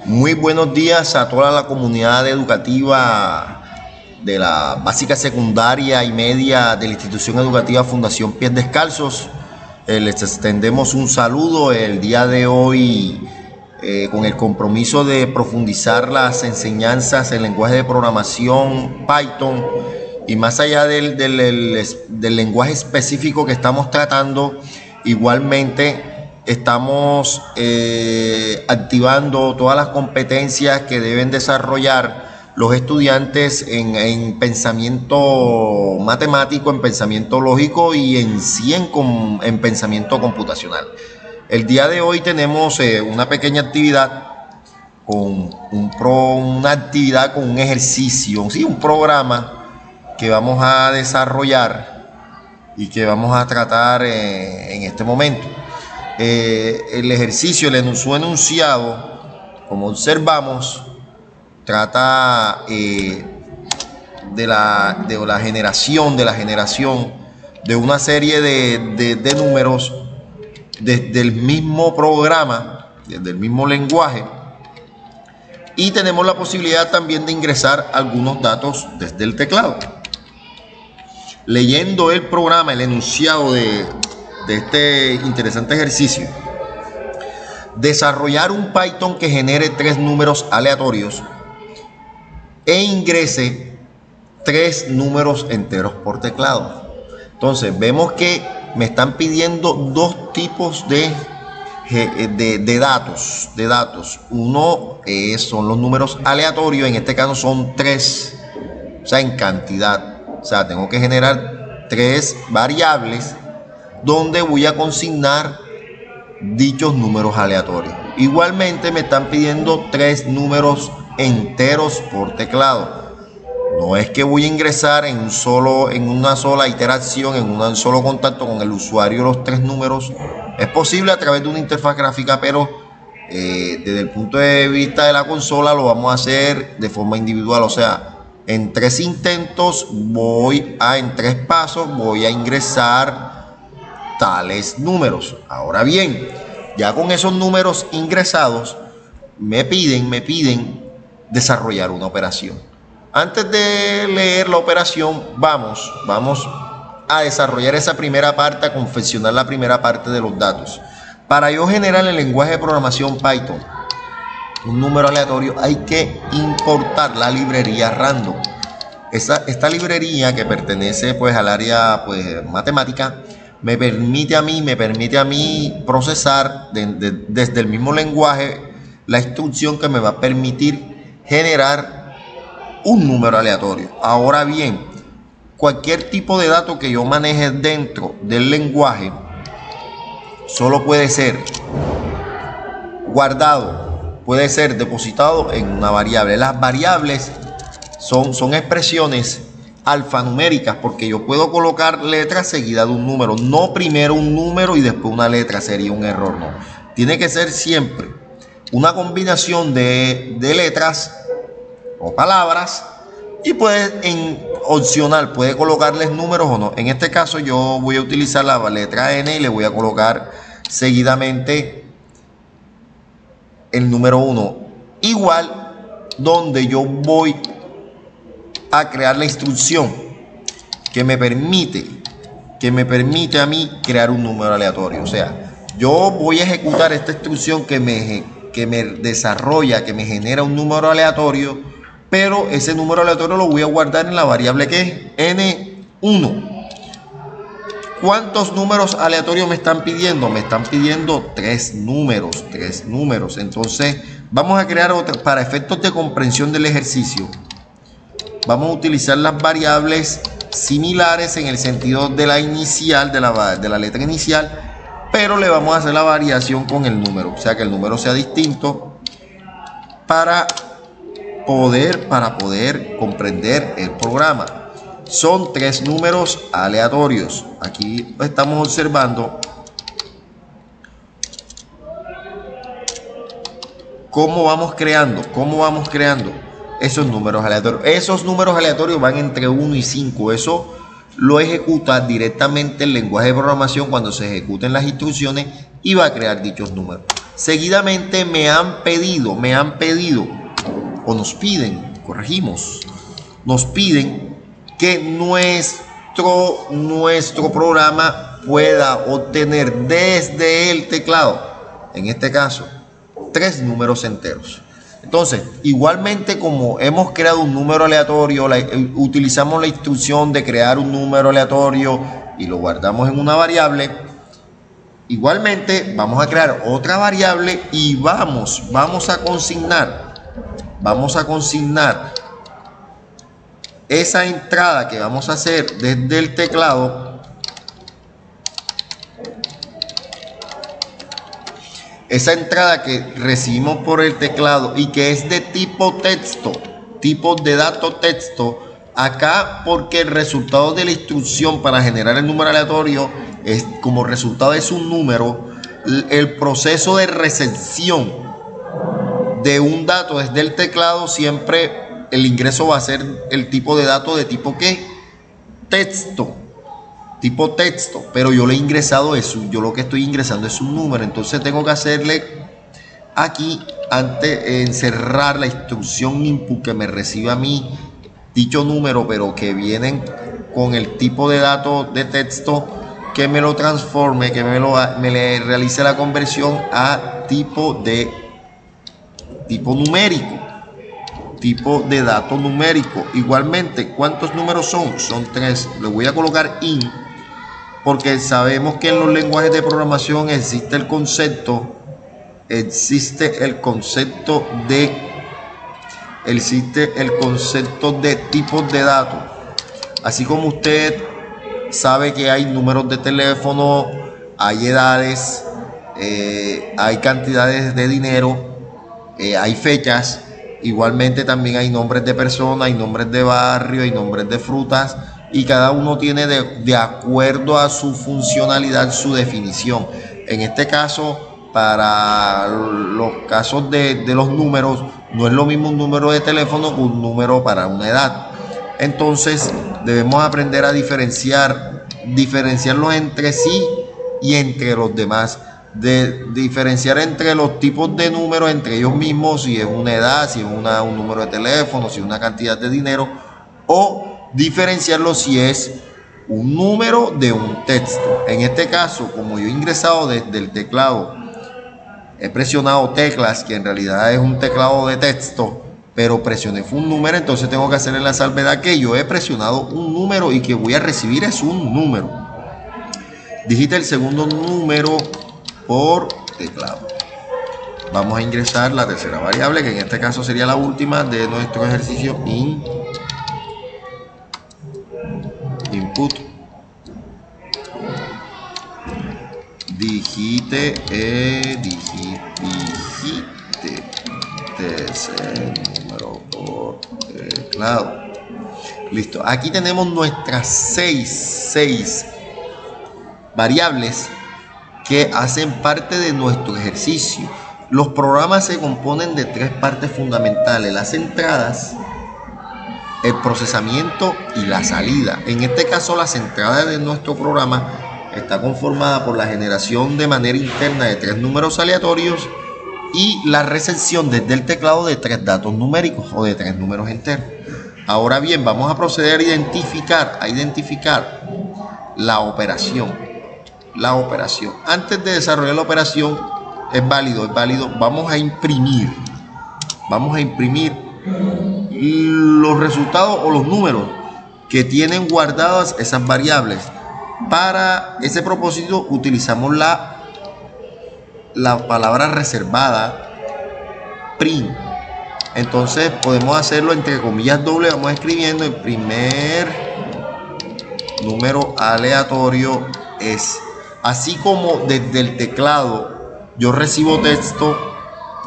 Muy buenos días a toda la comunidad educativa de la básica, secundaria y media de la institución educativa Fundación Pies Descalzos. Les extendemos un saludo el día de hoy con el compromiso de profundizar las enseñanzas en lenguaje de programación Python, y más allá del lenguaje específico que estamos tratando, igualmente estamos activando todas las competencias que deben desarrollar los estudiantes en pensamiento matemático, en pensamiento lógico y en pensamiento computacional. El día de hoy tenemos una pequeña actividad con un ejercicio, sí, un programa que vamos a desarrollar y que vamos a tratar en este momento. El ejercicio, su enunciado, como observamos, trata de la generación de una serie de números desde el mismo programa, desde el mismo lenguaje, y tenemos la posibilidad también de ingresar algunos datos desde el teclado. Leyendo el programa, el enunciado de este interesante ejercicio: desarrollar un Python que genere 3 números aleatorios e ingrese 3 números enteros por teclado. Entonces vemos que me están pidiendo dos tipos de datos. Uno son los números aleatorios, en este caso son 3, o sea, en cantidad. O sea, tengo que generar 3 variables donde voy a consignar dichos números aleatorios. Igualmente me están pidiendo 3 números enteros por teclado. No es que voy a ingresar en una sola iteración, en un solo contacto con el usuario, los 3 números. Es posible a través de una interfaz gráfica, pero desde el punto de vista de la consola lo vamos a hacer de forma individual. O sea, en 3 intentos, en 3 pasos voy a ingresar tales números. Ahora bien, ya con esos números ingresados, me piden desarrollar una operación. Antes de leer la operación, vamos a desarrollar esa primera parte, a confeccionar la primera parte de los datos. Para yo generar en el lenguaje de programación Python un número aleatorio, hay que importar la librería random. Esta librería, que pertenece pues al área matemática, me permite a mí procesar desde el mismo lenguaje la instrucción que me va a permitir generar un número aleatorio. Ahora bien, cualquier tipo de dato que yo maneje dentro del lenguaje solo puede ser guardado, puede ser depositado en una variable. Las variables son expresiones alfanuméricas, porque yo puedo colocar letras seguidas de un número, no primero un número y después una letra, sería un error. No, tiene que ser siempre una combinación de letras o palabras, y opcional puede colocarles números o no. En este caso yo voy a utilizar la letra N y le voy a colocar seguidamente el número 1, igual, donde yo voy a crear la instrucción que me permite a mí crear un número aleatorio. O sea, yo voy a ejecutar esta instrucción que me desarrolla, que me genera un número aleatorio, pero ese número aleatorio lo voy a guardar en la variable que es N1. ¿Cuántos números aleatorios me están pidiendo? Me están pidiendo 3 números. Entonces vamos a crear para efectos de comprensión del ejercicio. Vamos a utilizar las variables similares en el sentido de la inicial, de la letra inicial, pero le vamos a hacer la variación con el número, o sea que el número sea distinto para poder comprender el programa. Son 3 números aleatorios. Aquí estamos observando cómo vamos creando esos números aleatorios. Esos números aleatorios van entre 1 y 5. Eso lo ejecuta directamente el lenguaje de programación cuando se ejecuten las instrucciones y va a crear dichos números. Seguidamente me han pedido, o nos piden, corregimos, nos piden que nuestro programa pueda obtener desde el teclado, en este caso, 3 números enteros. Entonces, igualmente como hemos creado un número aleatorio, utilizamos la instrucción de crear un número aleatorio y lo guardamos en una variable. Igualmente vamos a crear otra variable y vamos a consignar esa entrada que vamos a hacer desde el teclado. Esa entrada que recibimos por el teclado y que es de tipo texto, tipo de dato texto, acá porque el resultado de la instrucción para generar el número aleatorio es como resultado es un número. El proceso de recepción de un dato desde el teclado, siempre el ingreso va a ser el tipo de dato de tipo ¿qué? Texto. Tipo texto, pero yo le he ingresado eso, yo lo que estoy ingresando es un número, entonces tengo que hacerle aquí, antes encerrar la instrucción input que me reciba a mí dicho número, pero que vienen con el tipo de dato de texto, que me lo transforme, que me le realice la conversión a tipo numérico, tipo de dato numérico. Igualmente, ¿cuántos números son? Son 3. Le voy a colocar in, porque sabemos que en los lenguajes de programación existe el concepto de tipos de datos. Así como usted sabe que hay números de teléfono, hay edades, hay cantidades de dinero, hay fechas. Igualmente también hay nombres de personas, hay nombres de barrio, hay nombres de frutas, y cada uno tiene de acuerdo a su funcionalidad su definición. En este caso, para los casos de los números, no es lo mismo un número de teléfono que un número para una edad. Entonces debemos aprender a diferenciarlos entre sí y entre los demás, de diferenciar entre los tipos de números entre ellos mismos, si es una edad, si es un número de teléfono, si es una cantidad de dinero, o diferenciarlo si es un número de un texto. En este caso, como yo he ingresado desde el teclado, he presionado teclas, que en realidad es un teclado de texto, pero presioné fue un número, entonces tengo que hacerle la salvedad que yo he presionado un número y que voy a recibir es un número. Digita el segundo número por teclado. Vamos a ingresar la tercera variable, que en este caso sería la última de nuestro ejercicio, input. Digite tercer número por teclado. Listo. Aquí tenemos nuestras seis variables que hacen parte de nuestro ejercicio. Los programas se componen de 3 partes fundamentales: las entradas, el procesamiento y la salida. En este caso, las entradas de nuestro programa está conformada por la generación de manera interna de 3 números aleatorios y la recepción desde el teclado de 3 datos numéricos o de 3 números enteros. Ahora bien, vamos a proceder a identificar la operación. Antes de desarrollar la operación, es válido. Vamos a imprimir los resultados o los números que tienen guardadas esas variables. Para ese propósito utilizamos la palabra reservada print. Entonces podemos hacerlo entre comillas doble. Vamos escribiendo: el primer número aleatorio es. Así como desde el teclado yo recibo texto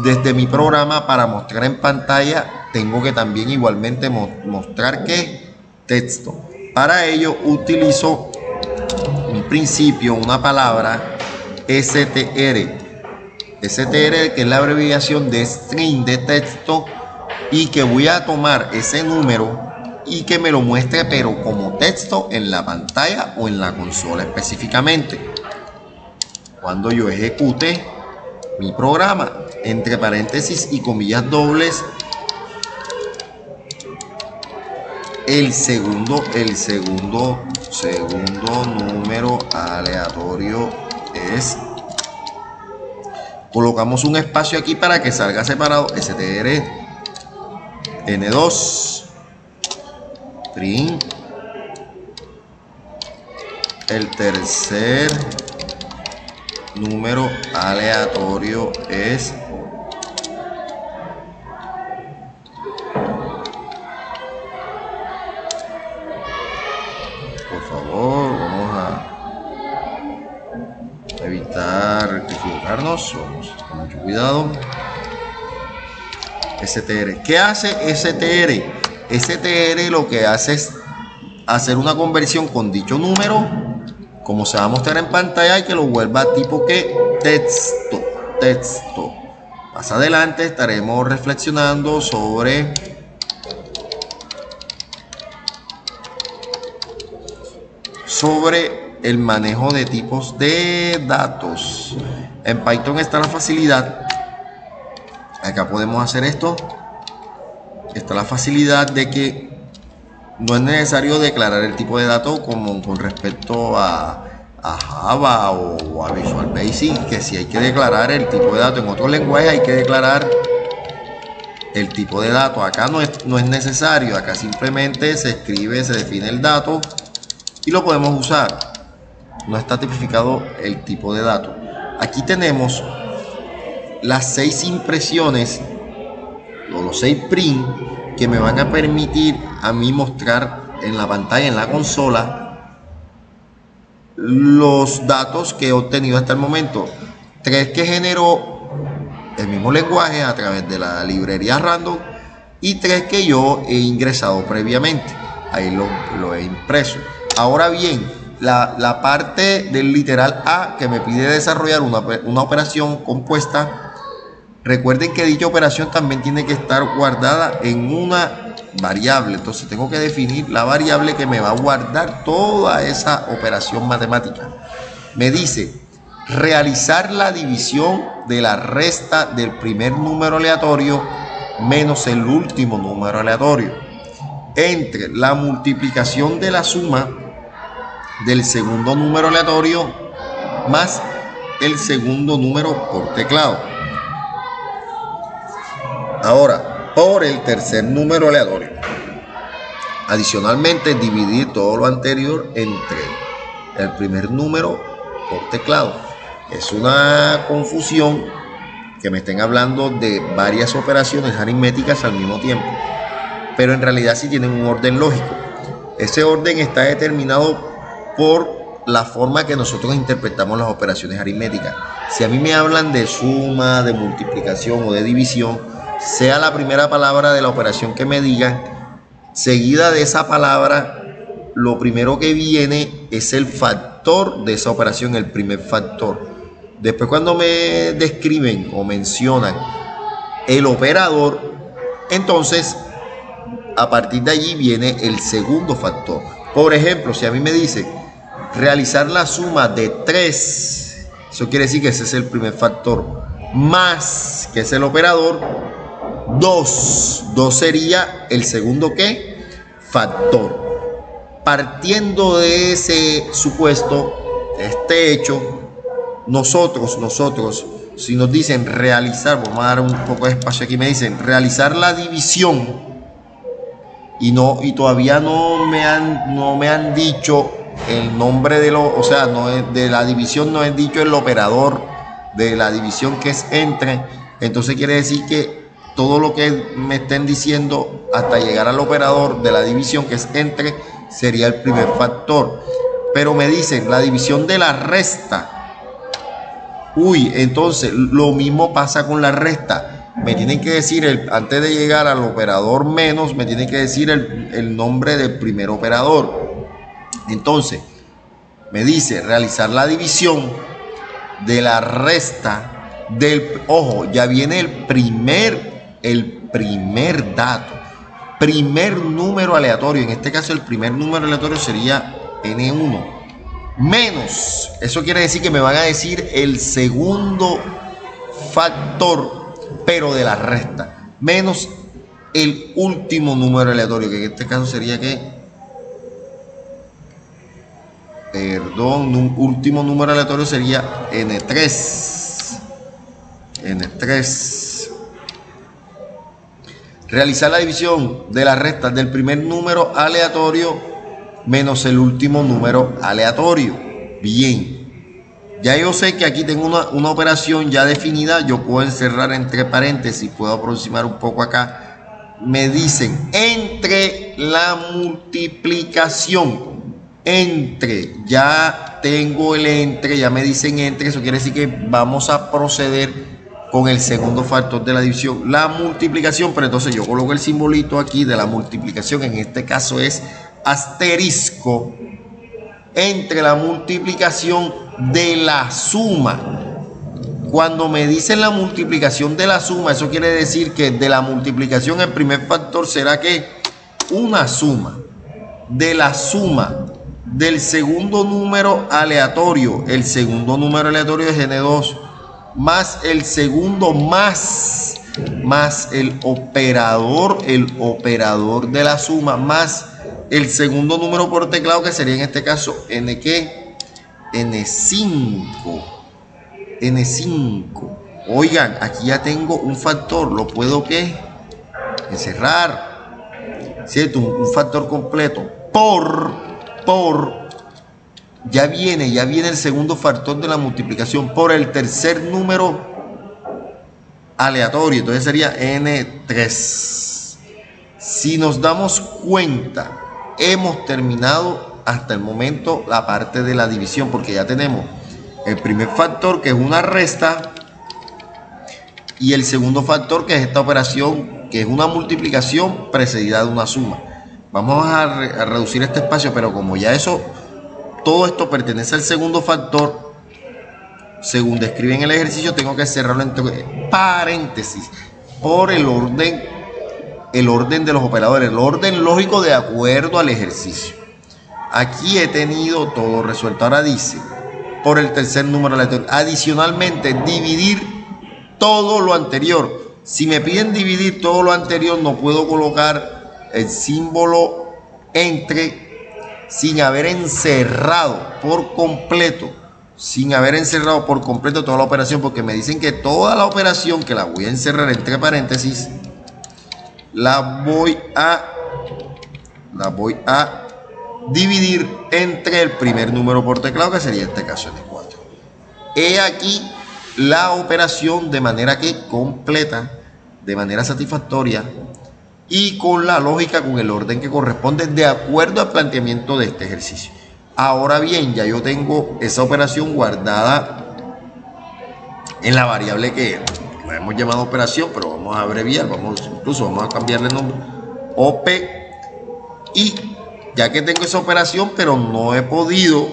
desde mi programa para mostrar en pantalla, tengo que también igualmente mostrar ¿qué? Texto. Para ello utilizo un principio, una palabra str, que es la abreviación de string de texto, y que voy a tomar ese número y que me lo muestre pero como texto en la pantalla o en la consola específicamente. Cuando yo ejecute mi programa, entre paréntesis y comillas dobles, el segundo número aleatorio es, colocamos un espacio aquí para que salga separado, str n2 print, el tercer número aleatorio es vamos a evitar equivocarnos, vamos con mucho cuidado. STR, ¿qué hace STR? STR lo que hace es hacer una conversión con dicho número, como se va a mostrar en pantalla, y que lo vuelva tipo que texto. Más adelante estaremos reflexionando sobre el manejo de tipos de datos. En Python está la facilidad, acá podemos hacer esto, está la facilidad de que no es necesario declarar el tipo de dato como con respecto a Java o a Visual Basic, que si hay que declarar el tipo de dato. En otros lenguajes hay que declarar el tipo de dato. Acá no es necesario, acá simplemente se escribe, se define el dato y lo podemos usar. No está tipificado el tipo de dato. Aquí tenemos las 6 impresiones o los 6 print que me van a permitir a mí mostrar en la pantalla, en la consola, los datos que he obtenido hasta el momento. 3 que generó el mismo lenguaje a través de la librería random y 3 que yo he ingresado previamente. Ahí lo he impreso. Ahora bien, la parte del literal A que me pide desarrollar una operación compuesta, recuerden que dicha operación también tiene que estar guardada en una variable. Entonces tengo que definir la variable que me va a guardar toda esa operación matemática. Me dice realizar la división de la resta del primer número aleatorio menos el último número aleatorio entre la multiplicación de la suma del segundo número aleatorio más el segundo número por teclado. Ahora, por el tercer número aleatorio. Adicionalmente, dividir todo lo anterior entre el primer número por teclado. Es una confusión que me estén hablando de varias operaciones aritméticas al mismo tiempo, pero en realidad sí tienen un orden lógico. Ese orden está determinado por la forma que nosotros interpretamos las operaciones aritméticas. Si a mí me hablan de suma, de multiplicación o de división, sea la primera palabra de la operación que me digan, seguida de esa palabra, lo primero que viene es el factor de esa operación, el primer factor. Después, cuando me describen o mencionan el operador, entonces a partir de allí viene el segundo factor. Por ejemplo, si a mí me dice realizar la suma de 3, eso quiere decir que ese es el primer factor, más, que es el operador, 2 sería el segundo ¿qué? Factor. Partiendo de ese supuesto, de este hecho, nosotros, si nos dicen realizar, vamos a dar un poco de espacio aquí, me dicen realizar la división y todavía no me han dicho el nombre de o sea, de la división no he dicho el operador de la división, que es entre. Entonces quiere decir que todo lo que me estén diciendo hasta llegar al operador de la división, que es entre, sería el primer factor. Pero me dicen la división de la resta. Entonces lo mismo pasa con la resta. Me tienen que decir, antes de llegar al operador menos, me tienen que decir el nombre del primer operador. Entonces, me dice realizar la división de la resta del, ojo, ya viene el primer dato, primer número aleatorio. En este caso el primer número aleatorio sería N1 menos, eso quiere decir que me van a decir el segundo factor, pero de la resta, menos el último número aleatorio, que en este caso sería último número aleatorio sería N3. Realizar la división de las restas del primer número aleatorio menos el último número aleatorio. Bien, ya yo sé que aquí tengo una operación ya definida. Yo puedo encerrar entre paréntesis, puedo aproximar un poco acá. Me dicen entre la multiplicación. Entre, ya tengo el entre, ya me dicen entre. Eso quiere decir que vamos a proceder con el segundo factor de la división, la multiplicación. Pero entonces yo coloco el simbolito aquí de la multiplicación, en este caso es asterisco, entre la multiplicación de la suma. Cuando me dicen la multiplicación de la suma, eso quiere decir que de la multiplicación el primer factor será que una suma de la suma del segundo número aleatorio. El segundo número aleatorio es N2 más el segundo más el operador de la suma más el segundo número por teclado, que sería en este caso N, ¿qué? N5. Oigan, aquí ya tengo un factor, lo puedo ¿qué? Encerrar, ¿cierto? Un factor completo ya viene el segundo factor de la multiplicación por el tercer número aleatorio. Entonces sería N3. Si nos damos cuenta, hemos terminado hasta el momento la parte de la división, porque ya tenemos el primer factor, que es una resta, y el segundo factor, que es esta operación, que es una multiplicación precedida de una suma. Vamos a reducir este espacio, pero como ya todo esto pertenece al segundo factor, según describe en el ejercicio, tengo que cerrarlo entre paréntesis por el orden de los operadores, el orden lógico de acuerdo al ejercicio. Aquí he tenido todo resuelto. Ahora dice, por el tercer número aleatorio, adicionalmente dividir todo lo anterior. Si me piden dividir todo lo anterior, no puedo colocar el símbolo entre sin haber encerrado por completo toda la operación, porque me dicen que toda la operación, que la voy a encerrar entre paréntesis, la voy a dividir entre el primer número por teclado, que sería este caso N4. He aquí la operación de manera que completa, de manera satisfactoria y con la lógica, con el orden que corresponde de acuerdo al planteamiento de este ejercicio. Ahora bien, ya yo tengo esa operación guardada en la variable que la hemos llamado operación, pero vamos a abreviar, incluso vamos a cambiarle el nombre, OP. Y ya que tengo esa operación, pero no he podido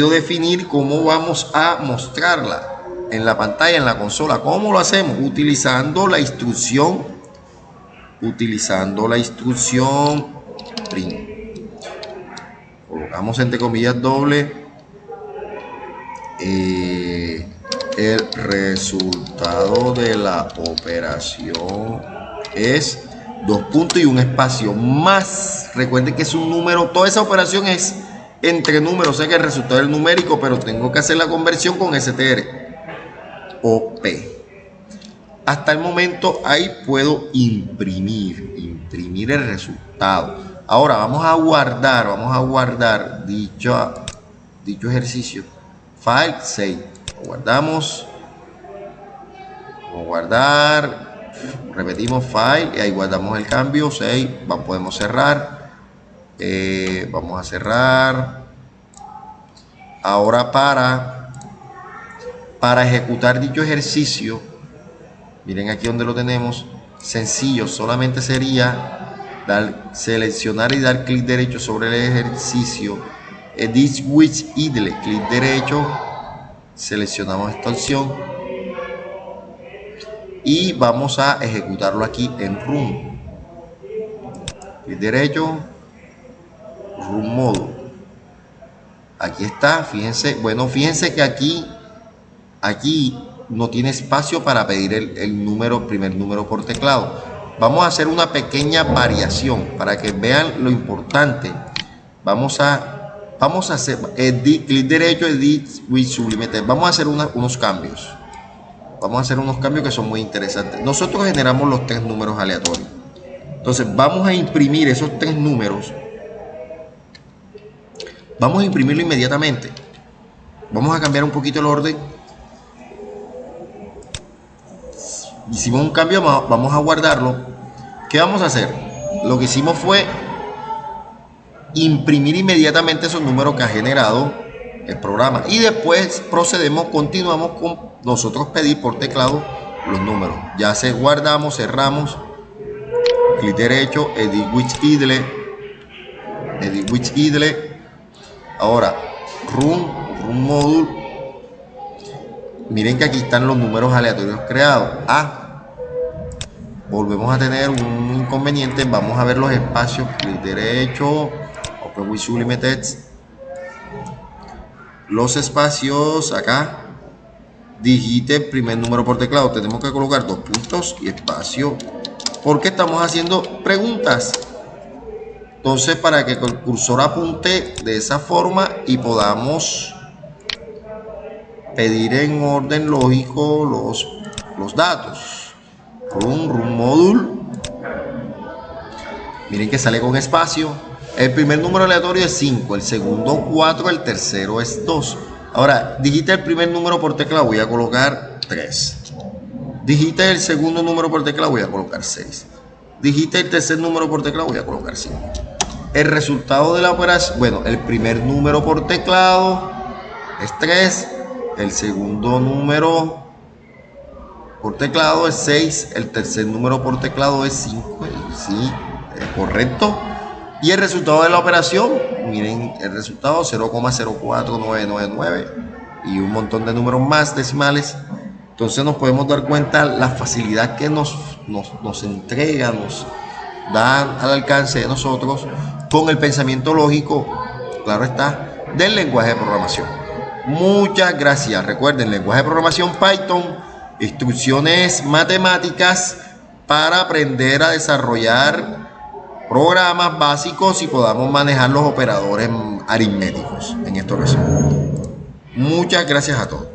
definir cómo vamos a mostrarla en la pantalla, en la consola. ¿Cómo lo hacemos? Utilizando la instrucción print. Colocamos entre comillas doble el resultado de la operación es 2 puntos y un espacio más. Recuerden que es un número, toda esa operación es entre números, sé que el resultado es numérico, pero tengo que hacer la conversión con str OP. Hasta el momento ahí puedo imprimir el resultado. Ahora vamos a guardar dicho ejercicio. File, save. Lo guardamos. Vamos a guardar. Repetimos file y ahí guardamos el cambio. Save. Podemos cerrar. Vamos a cerrar. Ahora para ejecutar dicho ejercicio, miren aquí donde lo tenemos, sencillo, solamente sería seleccionar y dar clic derecho sobre el ejercicio, edit switch idle, clic derecho, seleccionamos esta opción y vamos a ejecutarlo aquí en run, clic derecho, run modo. Aquí está, fíjense, bueno, fíjense que aquí no tiene espacio para pedir el primer número por teclado. Vamos a hacer una pequeña variación para que vean lo importante. Vamos a hacer clic derecho, Edit with Sublime Text. Vamos a hacer unos cambios. Vamos a hacer unos cambios que son muy interesantes. Nosotros generamos los 3 números aleatorios. Entonces vamos a imprimir esos 3 números. Vamos a imprimirlo inmediatamente. Vamos a cambiar un poquito el orden. Hicimos un cambio, vamos a guardarlo. ¿Qué vamos a hacer? Lo que hicimos fue imprimir inmediatamente esos números que ha generado el programa. Y después continuamos con nosotros pedir por teclado los números. Ya guardamos, cerramos. Clic derecho, Edit with Idle. Ahora, Run Module. Miren que aquí están los números aleatorios creados. Volvemos a tener un inconveniente. Vamos a ver los espacios. Clic derecho, Open with Sublime Text. Los espacios acá. Digite el primer número por teclado. Tenemos que colocar 2 puntos y espacio, porque estamos haciendo preguntas. Entonces, para que el cursor apunte de esa forma y podamos pedir en orden lógico los datos. Run Module. Miren que sale con espacio. El primer número aleatorio es 5, el segundo 4, el tercero es 2. Ahora, digita el primer número por teclado, voy a colocar 3. Digita el segundo número por teclado, voy a colocar 6. Digita el tercer número por teclado, voy a colocar 5. El resultado de la operación, bueno, el primer número por teclado es 3. El segundo número por teclado es 6. El tercer número por teclado es 5. Sí, es correcto. Y el resultado de la operación, miren el resultado, 0,04999 y un montón de números más decimales. Entonces nos podemos dar cuenta la facilidad que nos entrega, nos da al alcance de nosotros con el pensamiento lógico, claro está, del lenguaje de programación. Muchas gracias. Recuerden, lenguaje de programación Python, instrucciones matemáticas para aprender a desarrollar programas básicos y podamos manejar los operadores aritméticos en esta ocasión. Muchas gracias a todos.